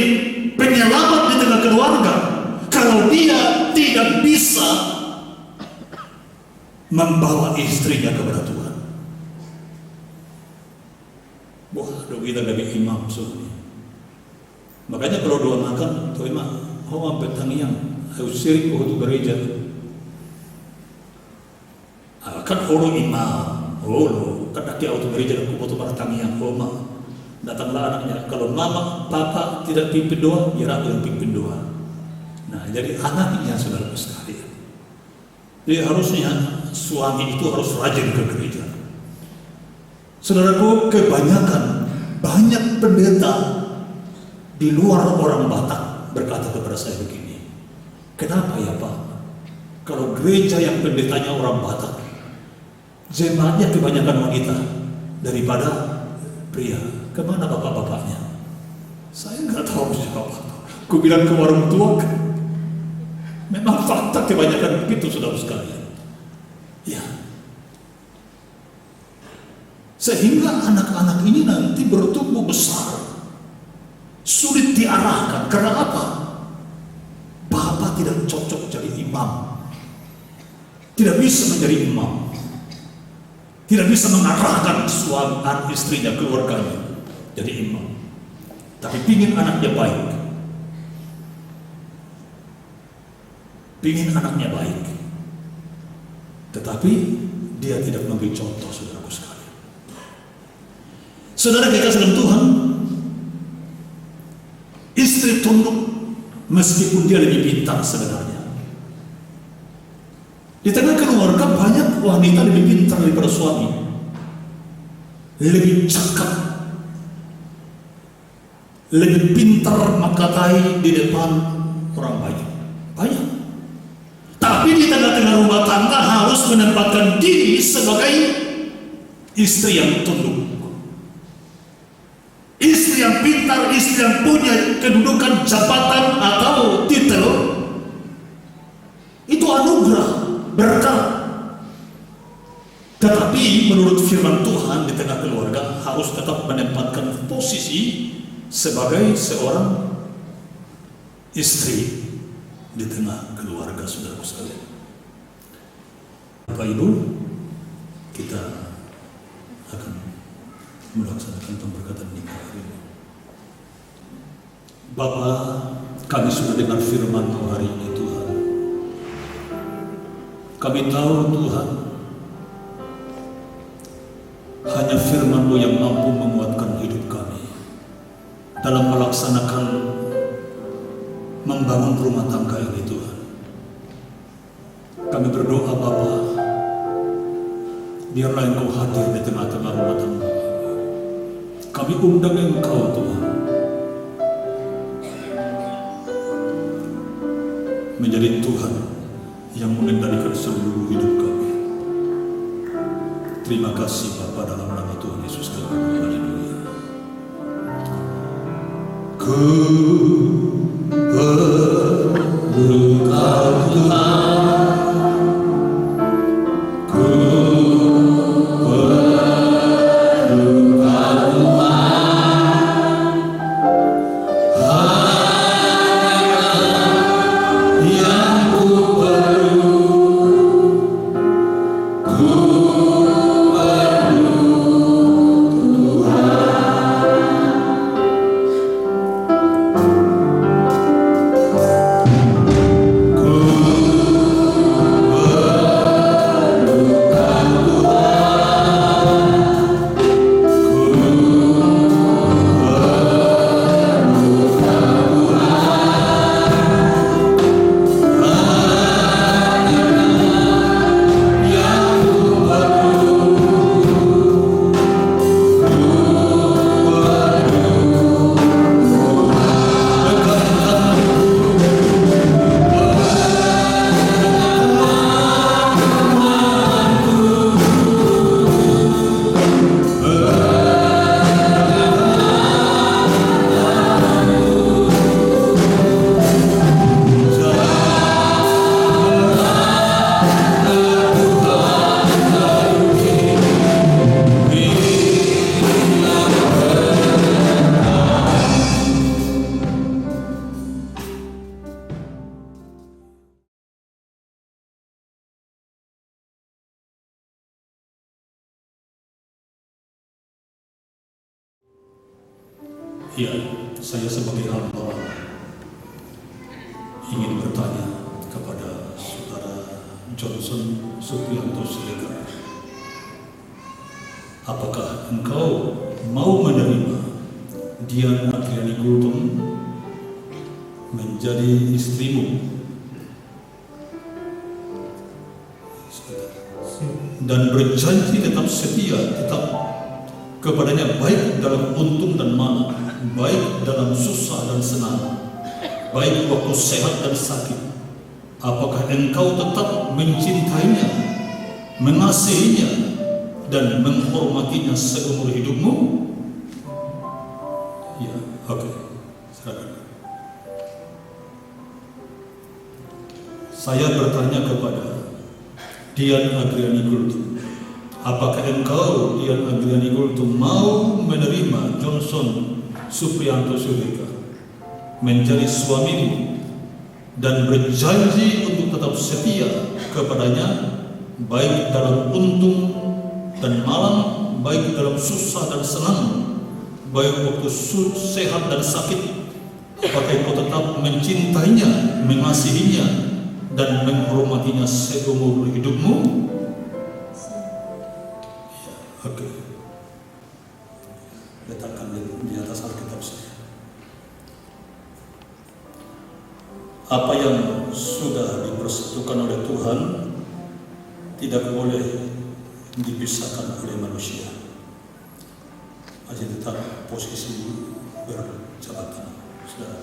penyelamat di tengah keluarga kalau dia tidak bisa membawa istrinya kepada Tuhan? Wah, kita dari imam suami. Makanya kalau doa makan, tuh imam, sampai tangiang, harus sirik waktu gereja. Kan orang imam, kan dia waktu gereja aku waktu pada tangiang, datanglah anaknya. Kalau mama, papa tidak pimpin doa, biar aku yang pimpin doa. Nah, jadi anaknya saudara sekalian. Jadi harusnya suami itu harus rajin ke gereja. Saudaraku, kebanyakan banyak pendeta di luar orang Batak berkata kepada saya begini, kenapa ya Pak? Kalau gereja yang pendetanya orang Batak, Jemaatnya kebanyakan wanita daripada pria. Kemana bapak-bapaknya? Saya nggak tahu siapa. Ku bilang ke warung tua. Memang fakta kebanyakan begitu, saudara sekalian. Ya. Sehingga anak-anak ini nanti bertumbuh besar, sulit diarahkan. Karena apa? Bapak tidak cocok jadi imam, tidak bisa menjadi imam, tidak bisa mengarahkan suami dan istrinya, keluarganya jadi imam. Tapi pingin anaknya baik, pingin anaknya baik, tetapi dia tidak memberi contoh, saudaraku sekalian. Saudara kita dalam Tuhan, istri tunduk meskipun dia lebih pintar sebenarnya. Di tengah keluarga banyak wanita lebih pintar daripada suami, lebih cakap, lebih pintar mengkatai di depan orang banyak. Tapi di tengah-tengah rumah tangga harus menempatkan diri sebagai istri yang tunduk, istri yang pintar, istri yang punya kedudukan, jabatan atau titel. Itu anugerah, berkah. Tetapi menurut firman Tuhan, di tengah keluarga harus tetap menempatkan posisi sebagai seorang istri di tengah keluarga, saudaraku sekalian. Bapak Ibu, kita akan melaksanakan pemberkatan nikah hari ini. Bapak, kami sudah dengar firman-Mu hari ini, Tuhan. Kami tahu, Tuhan, hanya firman-Mu yang mampu menguatkan hidup kami dalam melaksanakan, membangun rumah tangga ini, Tuhan. Kami berdoa, Bapa, biarlah Engkau hadir di tengah-tengah rumah tangga. Kami undang Engkau, Tuhan, menjadi Tuhan yang mengendalikan seluruh hidup kami. Terima kasih, Bapa, dalam nama Tuhan Yesus kami. Haleluya. Ya, saya sebagai hamba ingin bertanya kepada Saudara Johnson Supriyanto Siregar. Apakah engkau mau menerima Diana Kriani Gultom menjadi istrimu dan berjanji tetap setia, tetap kepadanya baik dalam untung dan mana, baik dalam susah dan senang, baik waktu sehat dan sakit? Apakah engkau tetap mencintainya, mengasihinya, dan menghormatinya seumur hidupmu? Ya, oke. Silakan. Saya bertanya kepada Dian Agriani Gultom, apakah engkau, Dian Agriani Gultom, mau menerima Johnson Supriyanto Siregar menjadi suamimu dan berjanji untuk tetap setia kepadanya, baik dalam untung dan malam, baik dalam susah dan senang, baik waktu sehat dan sakit? Apakah engkau tetap mencintainya, mengasihinya, dan menghormatinya seumur hidupmu? Ya, oke. Letakkan di atas Alkitab saya. Apa yang sudah dipersatukan oleh Tuhan tidak boleh dipisahkan oleh manusia. Masih tetap posisi berjabat tangan, saudara.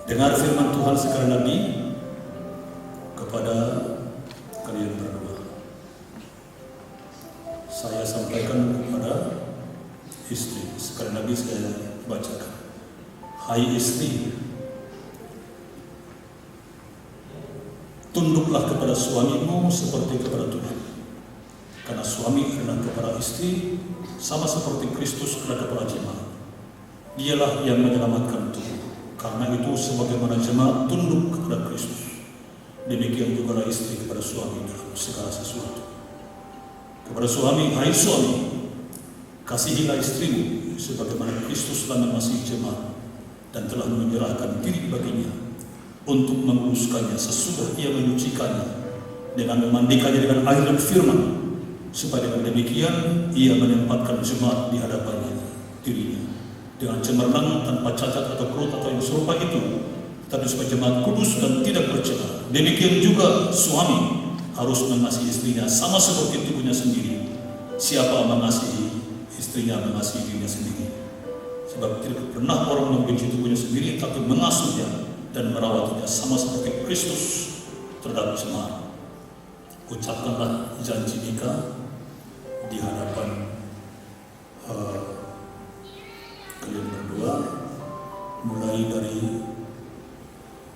Dengar firman Tuhan sekali lagi kepada kalian berdua. Saya sampaikan kepada istri. Sekali lagi saya bacakan. Hai istri, tunduklah kepada suamimu seperti kepada Tuhan. Karena suami adalah kepada istri sama seperti Kristus adalah kepada jemaat. Dialah yang menyelamatkan tubuh. Karena itu sebagaimana jemaat tunduk kepada Kristus, demikian juga istri kepada suami dalam segala sesuatu. Kepada suami, hai suami, kasihilah istrimu sebagaimana Kristus telah mengasihi jemaat dan telah menyerahkan diri baginya untuk menguruskannya sesudah ia menyucikannya dengan memandikannya dengan air dan firman, supaya dengan demikian ia menempatkan jemaat di hadapannya dirinya dengan cemerlang, tanpa cacat atau kerut atau yang serupa itu, tetapi supaya jemaat kudus dan tidak bercela. Demikian juga suami harus mengasihi istrinya sama seperti tubuhnya sendiri. Siapa mengasihi istrinya mengasihi dirinya sendiri. Sebab tidak pernah orang membenci tubuhnya sendiri, tapi mengasuhnya dan merawatnya sama seperti Kristus terhadap jemaat. Ucapkanlah janji nikah di hadapan kalian berdua, mulai dari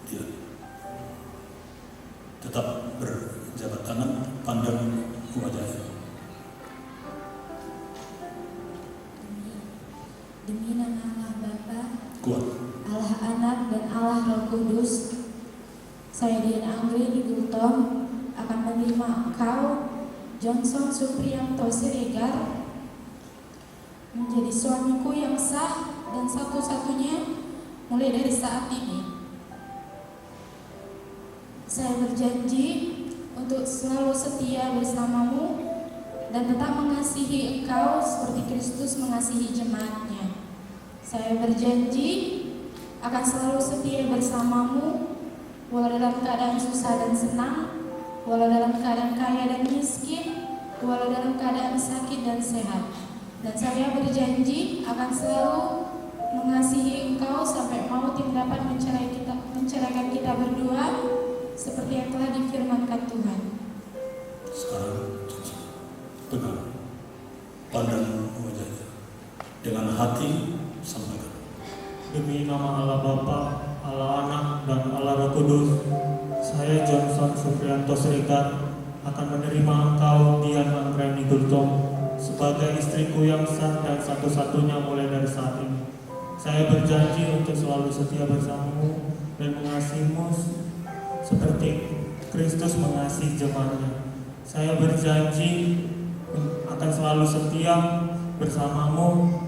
dia. Tetap berjabat tangan, pandang wajahnya. Demi nama Allah Bapa, Kuat. Allah Anak dan Allah Roh Kudus, saya Dian Agriani Gultom akan menerima engkau, Johnson Supriyanto Siregar, menjadi suamiku yang sah dan satu-satunya mulai dari saat ini. Saya berjanji untuk selalu setia bersamamu dan tetap mengasihi engkau seperti Kristus mengasihi jemaatnya. Saya berjanji akan selalu setia bersamamu walau dalam keadaan susah dan senang, walau dalam keadaan kaya dan miskin, walau dalam keadaan sakit dan sehat. Dan saya berjanji akan selalu mengasihi engkau sampai maut yang dapat menceraikan kita berdua, seperti yang telah difirmankan Tuhan. Sekarang pegang, pandang wajahnya, dengan hati sampaikan. Demi nama Allah Bapa, Allah Anak dan Allah Roh Kudus, saya Johnson Supriyanto Siregar akan menerima engkau, Dian Agriani Gultom, sebagai istriku yang sah dan satu-satunya mulai dari saat ini. Saya berjanji untuk selalu setia bersamamu dan mengasihimu seperti Kristus mengasihi jemaatnya. Saya berjanji akan selalu setia bersamamu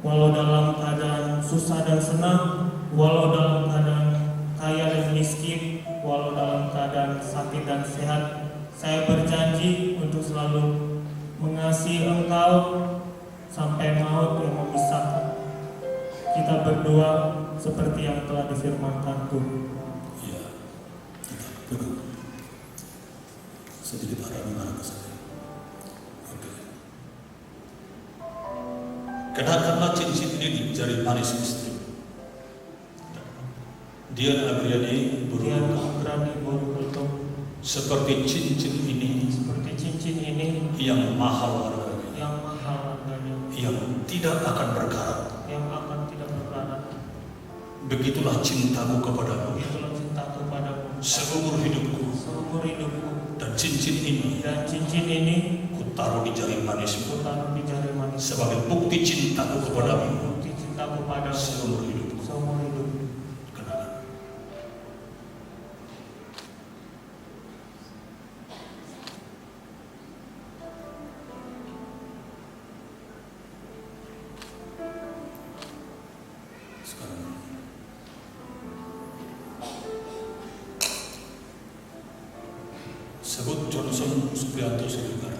walau dalam keadaan susah dan senang, walau dalam keadaan kaya dan miskin, walau dalam keadaan sakit dan sehat. Saya berjanji untuk selalu mengasihi engkau sampai maut yang memisahkan kita berdua, seperti yang telah difirmankan Tuhan. Ya, pegang. Sedikit arah mengarah ke saya. Oke. Kenakanlah cincin ini di jari manis istri. Dian Agriani Gultom, Gultom, seperti cincin ini cincin ini yang mahal harganya, yang tidak akan berkarat. Begitulah cintaku kepadamu seumur hidupku, dan cincin ini ku taruh di jari manismu sebagai bukti cintaku kepadamu seumur hidupku. Kenakan. Sekarang sebut Johnson Supriyanto Siregar.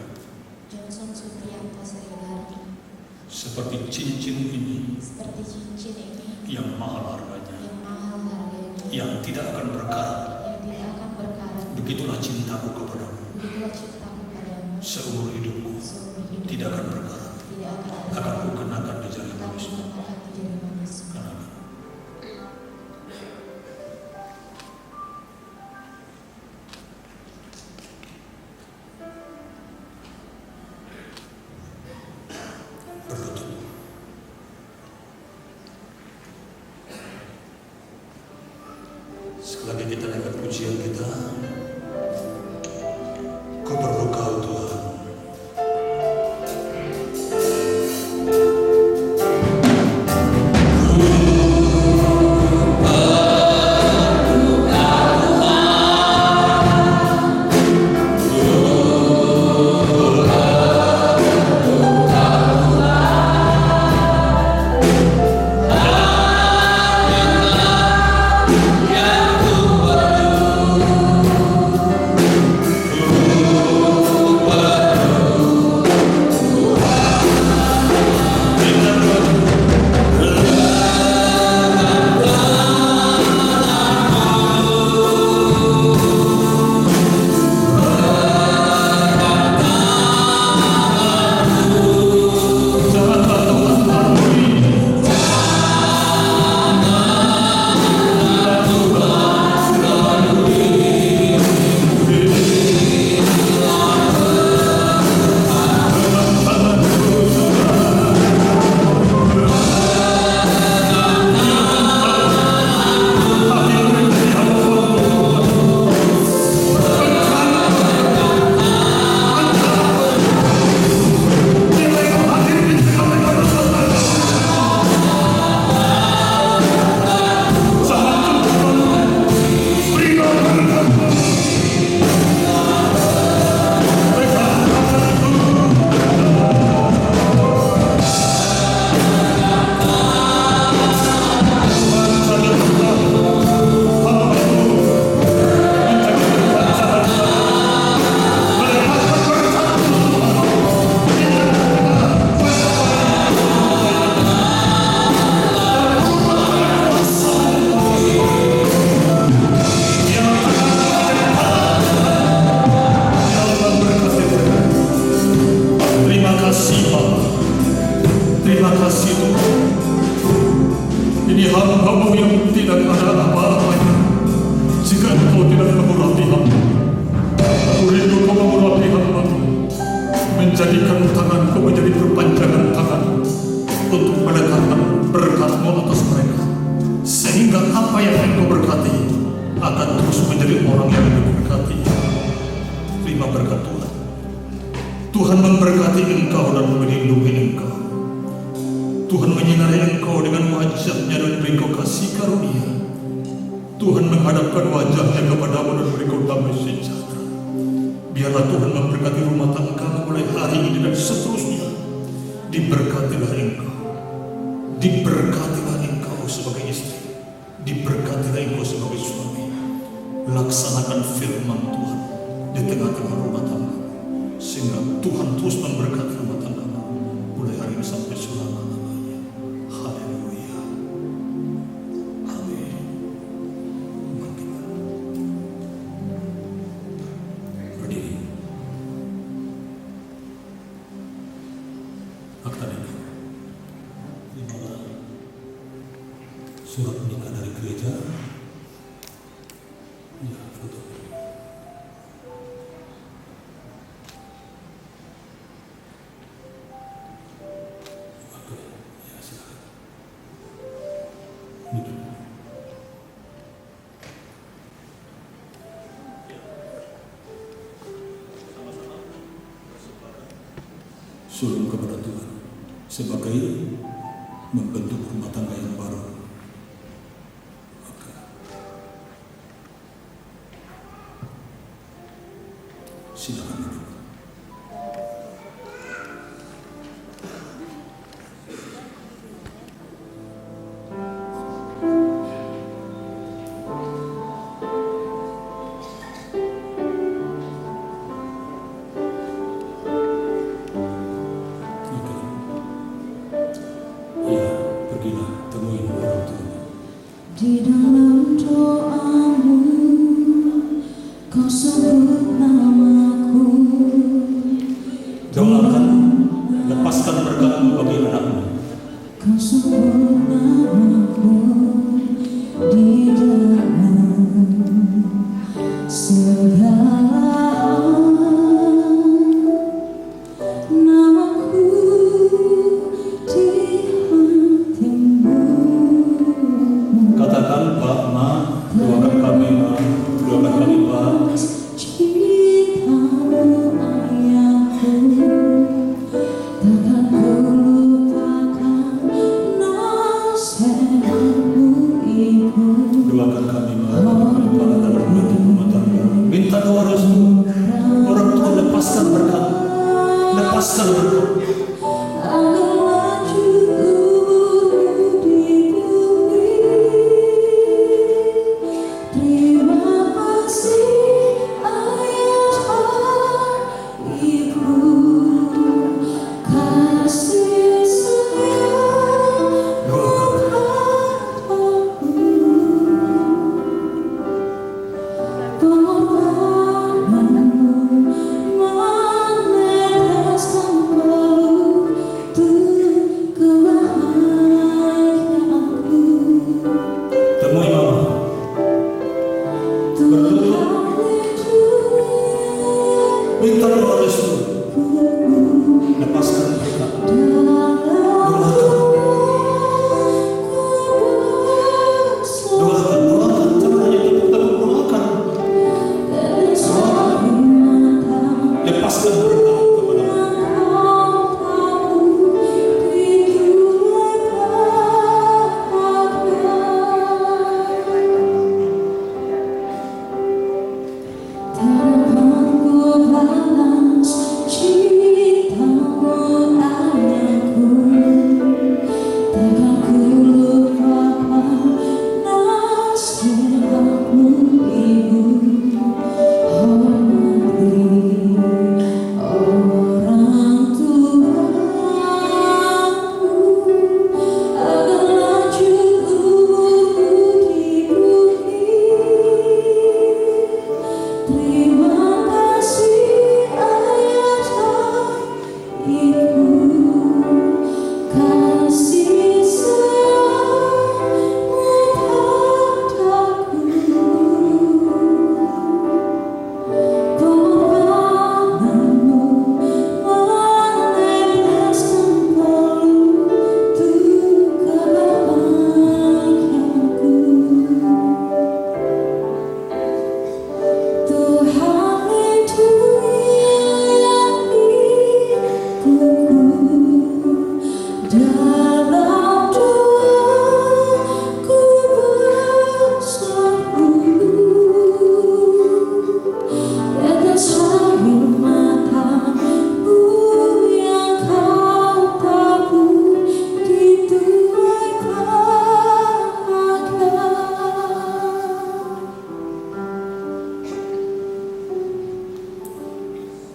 Seperti cincin ini yang mahal harganya, yang tidak akan berkarat. Begitulah cintaku kepadamu seumur hidupku, tidak akan berkarat. Akan ku kenakan di jari manismu. Kenakan. Berlutut. Sekali lagi kita naikkan pujian kita. Ku perlu Kau Tuhan. Menjadikan tanganku menjadi perpanjangan tangan untuk mendatangkan berkat-Mu atas mereka, sehingga apa yang Engkau berkati akan terus menjadi orang yang diberkati. Terima berkat Tuhan. Tuhan memberkati engkau dan melindungi engkau. Tuhan menyinari engkau dengan wajah-Nya dan beri kau kasih karunia. Tuhan menghadapkan wajah-Nya kepadamu dan beri kau damai sejahtera. Biarlah Tuhan memberkati rumah tanggamu mulai hari ini dan seterusnya. Diberkatilah engkau. Diberkatilah engkau sebagai istri. Diberkatilah engkau sebagai suami. Laksanakan firman Tuhan di tengah-tengah rumah tangga, sehingga Tuhan terus memberkati rumah tanggamu mulai hari ini sampai selama-lamanya. Haleluya. Amin. Mari kita berdiri. Akta nikah. Inilah surat nikah dari gereja. Ya, foto. sulung kepada Tuhan sebagai membentuk rumah tangga yang baru. Maka silakan duduk. Di dalam doamu kau sebut namaku. Doakan, lepaskan berkatmu bagi anakmu. Kau sebut namaku di dalam segala namaku di hatimu. Katakan Pak Ma, doakan kami Ma, doakan kami Pak. Cintamu ayahku, takkan ku lupakan nasihatmu ibu. Doakan kami Ma, doakan Pak dalam hidup rumah tangga. Minta doa restu, orang Tuhan lepaskan berkat, lepaskan berkat. Minta doa restu, lepaskan berkat. Doakan, jangan hanya tutup tapi doakan. Lepaskan berkat kepada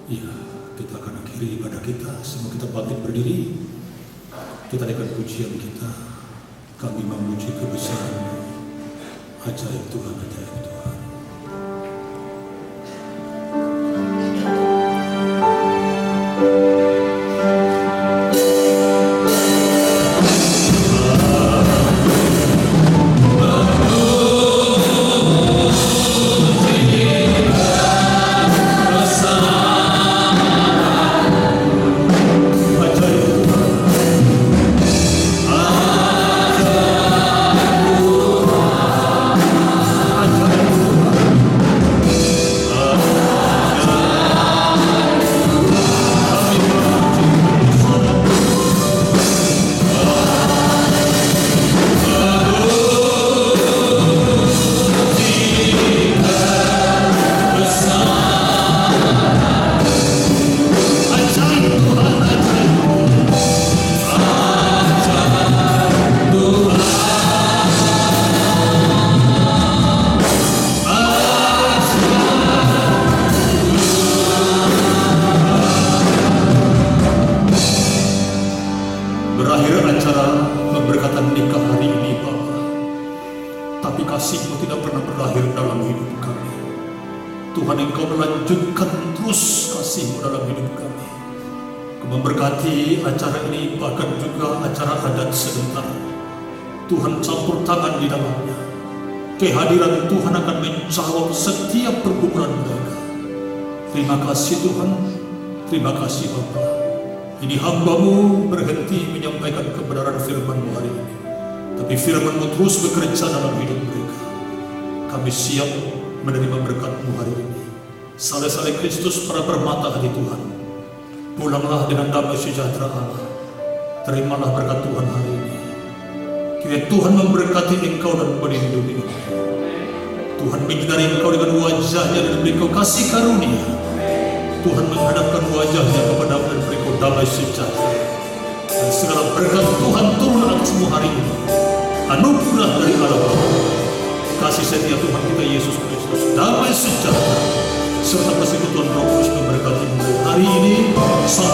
Ya, kita akan akhiri ibadah kita. Semua kita bangkit berdiri. Kita naikkan pujian kita. Kami memuji kebesaran-Mu. Ajaib Tuhan, ajaib Tuhan. Ajaib Tuhan. berakhir acara pemberkatan nikah hari ini, Bapa. Tapi kasih-Mu tidak pernah berakhir dalam hidup kami. Tuhan, Engkau melanjutkan terus kasih-Mu dalam hidup kami. Kau memberkati acara ini, bahkan juga acara adat sebentar. Tuhan campur tangan di dalamnya. Kehadiran Tuhan akan menjawab setiap pergumulan mereka. Terima kasih Tuhan, terima kasih Bapa. Ini hamba-Mu berhenti menyampaikan kebenaran firman-Mu hari ini, tapi firman-Mu terus bekerja dalam hidup mereka. Kami siap menerima berkat-Mu hari ini. Saleh-saleh Kristus para permata hati Tuhan, pulanglah dengan damai sejahtera Allah. Terimalah berkat Tuhan hari ini. Kiranya Tuhan memberkati engkau dan melindungi engkau. Tuhan menyinari engkau dengan wajahnya dan beri engkau kasih karunia. Tuhan menghadapkan wajahnya kepadamu dan beri engkau damai sejahtera. Dan segala berkat Tuhan turun atasmu hari ini. Anugerah dari Allah Bapa, kasih setia Tuhan kita Yesus Kristus, damai sejahtera, serta persekutuan Roh Kudus memberkati mulai hari ini sampai